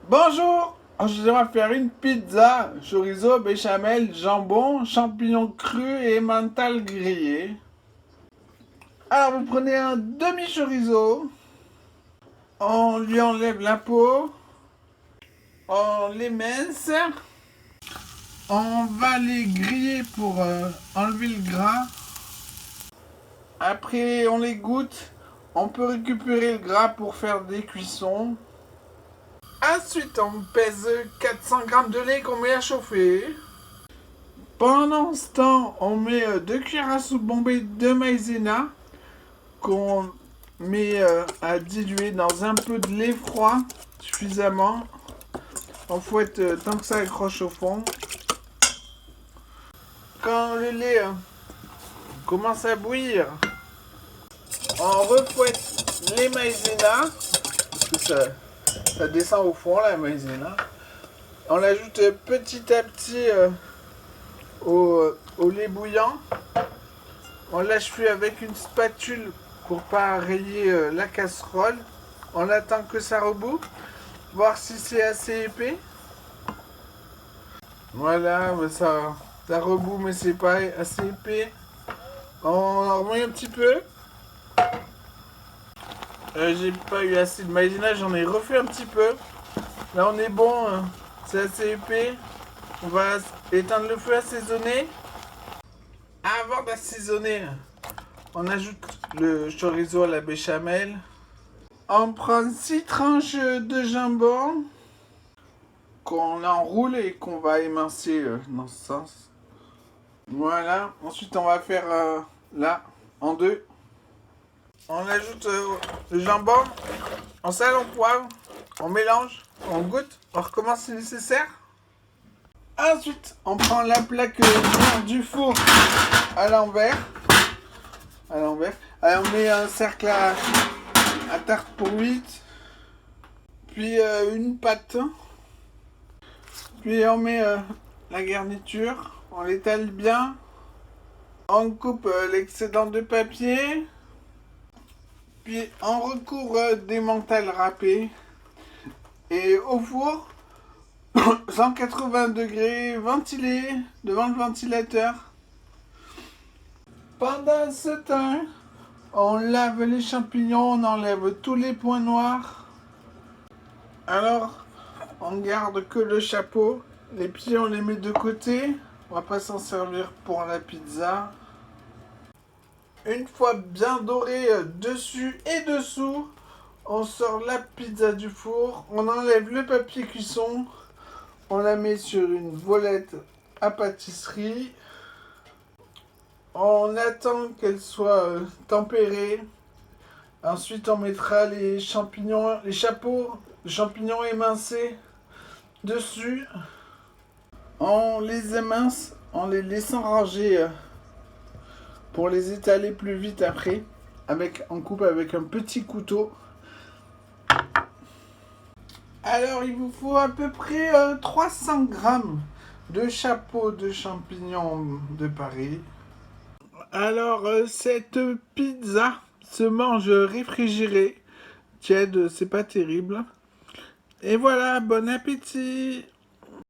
Bonjour, je vais faire une pizza, chorizo, béchamel, jambon, champignons crus et mental grillé. Alors vous prenez un demi-chorizo, on lui enlève la peau, on l'émince, on va les griller pour enlever le gras. Après on les goûte, on peut récupérer le gras pour faire des cuissons. Ensuite on pèse 400 g de lait qu'on met à chauffer. Pendant ce temps, on met 2 cuillères à soupe bombées de maïzena qu'on met à diluer dans un peu de lait froid suffisamment. On fouette tant que ça accroche au fond. Quand le lait commence à bouillir, on refouette les maïzena parce que ça descend au fond la maïzena. On l'ajoute petit à petit au lait bouillant. On lâche fuir avec une spatule pour pas rayer la casserole. On attend que ça reboue, voir si c'est assez épais. Voilà, ça reboue mais c'est pas assez épais. On en remet un petit peu. J'ai pas eu assez de maïzena, j'en ai refait un petit peu. Là on est bon, c'est assez épais. On va éteindre le feu, assaisonner. Avant d'assaisonner, on ajoute le chorizo à la béchamel. On prend 6 tranches de jambon qu'on enroule et qu'on va émincer dans ce sens. Voilà. Ensuite, on va faire là en deux. On ajoute le jambon, on sale, on poivre, on mélange, on goûte, on recommence si nécessaire. Ensuite, on prend la plaque du four à l'envers. Allez, on met un cercle à tarte pour 8. Puis une pâte. Puis on met la garniture. On l'étale bien. On coupe l'excédent de papier. Puis on recouvre des mentales râpées. Et au four, 180 degrés, ventilé, devant le ventilateur. Pendant ce temps, on lave les champignons, on enlève tous les points noirs. Alors, on garde que le chapeau. Les pieds, on les met de côté. On va pas s'en servir pour la pizza. Une fois bien doré dessus et dessous, on sort la pizza du four. On enlève le papier cuisson. On la met sur une voilette à pâtisserie. On attend qu'elle soit tempérée. Ensuite, on mettra les champignons, les chapeaux de champignons émincés dessus. On les émince en les laissant ranger pour les étaler plus vite après. On coupe avec un petit couteau. Alors, il vous faut à peu près 300 grammes de chapeaux de champignons de Paris. Alors, cette pizza se mange réfrigérée. Tiède, c'est pas terrible. Et voilà, bon appétit!